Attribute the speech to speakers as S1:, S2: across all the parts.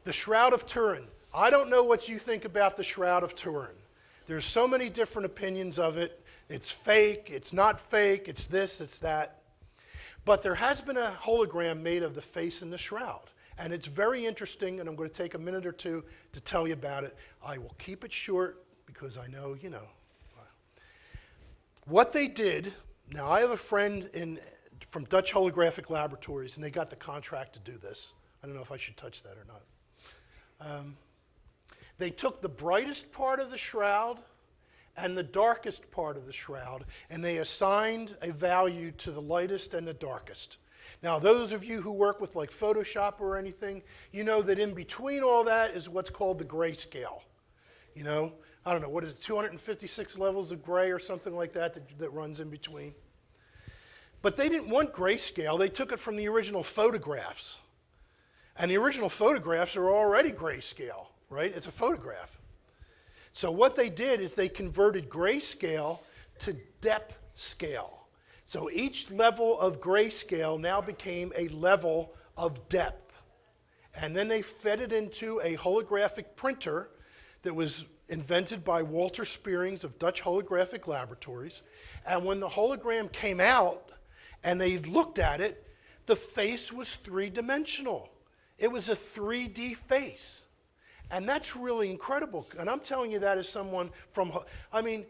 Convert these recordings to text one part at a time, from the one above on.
S1: The Shroud of Turin. I don't know what you think about the Shroud of Turin. There's so many different opinions of it. It's fake, it's not fake, it's this, it's that. But there has been a hologram made of the face in the shroud. And it's very interesting, and I'm going to take a minute or two to tell you about it. I will keep it short because I know, you know. What they did, now I have a friend from Dutch Holographic Laboratories, and they got the contract to do this. I don't know if I should touch that or not. They took the brightest part of the shroud and the darkest part of the shroud, and they assigned a value to the lightest and the darkest. Now, those of you who work with like Photoshop or anything, you know that in between all that is what's called the grayscale. You know, I don't know, what is it, 256 levels of gray or something like that that runs in between. But they didn't want grayscale. They took it from the original photographs. And the original photographs are already grayscale, right? It's a photograph. So what they did is they converted grayscale to depth scale. So each level of grayscale now became a level of depth. And then they fed it into a holographic printer that was invented by Walter Spearings of Dutch Holographic Laboratories. And when the hologram came out and they looked at it, the face was three-dimensional. It was a 3D face. And that's really incredible. And I'm telling you that as someone from, I mean,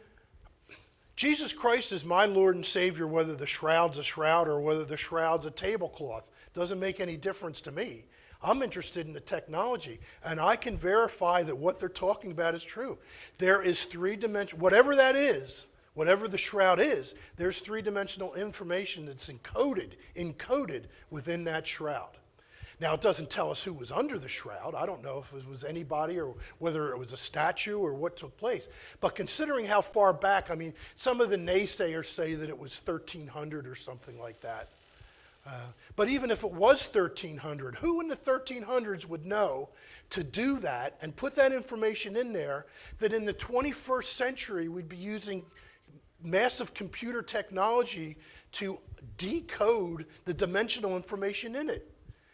S1: Jesus Christ is my Lord and Savior, whether the shroud's a shroud or whether the shroud's a tablecloth. Doesn't make any difference to me. I'm interested in the technology, and I can verify that what they're talking about is true. There is three-dimensional, whatever that is, whatever the shroud is, there's three-dimensional information that's encoded within that shroud. Now, it doesn't tell us who was under the shroud. I don't know if it was anybody or whether it was a statue or what took place. But considering how far back, I mean, some of the naysayers say that it was 1300 or something like that. But even if it was 1300, who in the 1300s would know to do that and put that information in there that in the 21st century we'd be using massive computer technology to decode the dimensional information in it?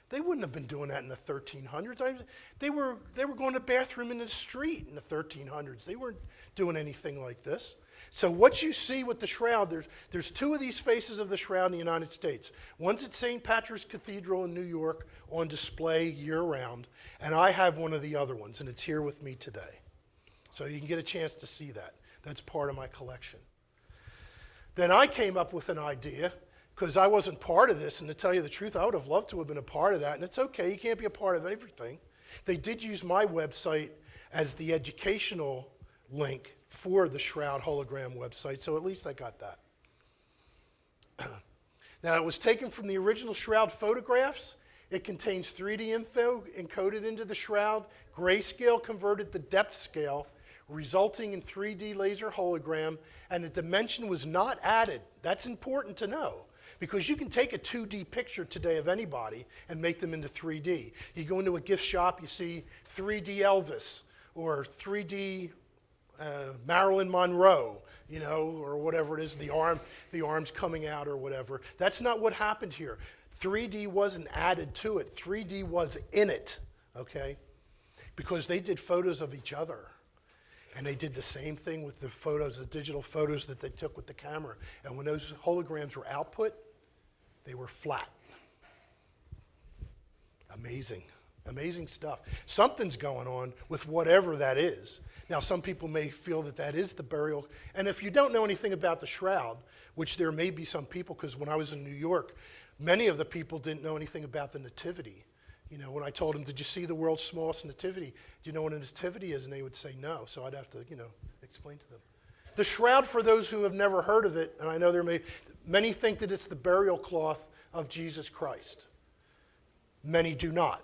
S1: They wouldn't have been doing that in the 1300s. They were going to the bathroom in the street in the 1300s. They weren't doing anything like this. So what you see with the shroud, there's two of these faces of the shroud in the United States. One's at St. Patrick's Cathedral in New York on display year-round, and I have one of the other ones, and it's here with me today. So you can get a chance to see that. That's part of my collection. Then I came up with an idea, because I wasn't part of this, and to tell you the truth, I would have loved to have been a part of that, and it's okay, you can't be a part of everything. They did use my website as the educational link for the Shroud hologram website, so at least I got that. Now, it was taken from the original Shroud photographs. It contains 3D info encoded into the Shroud, grayscale converted to depth scale, resulting in 3D laser hologram, and the dimension was not added. That's important to know, because you can take a 2D picture today of anybody and make them into 3D. You go into a gift shop, you see 3D Elvis or 3D Marilyn Monroe, you know, or whatever it is, the arms coming out or whatever. That's not what happened here. 3D wasn't added to it. 3D was in it, okay? Because they did photos of each other. And they did the same thing with the photos, the digital photos that they took with the camera. And when those holograms were output, they were flat. Amazing, amazing stuff. Something's going on with whatever that is. Now, some people may feel that that is the burial. And if you don't know anything about the shroud, which there may be some people, because when I was in New York, many of the people didn't know anything about the nativity. You know, when I told them, did you see the world's smallest nativity? Do you know what a nativity is? And they would say no. So I'd have to, you know, explain to them. The shroud, for those who have never heard of it, and I know many think that it's the burial cloth of Jesus Christ. Many do not.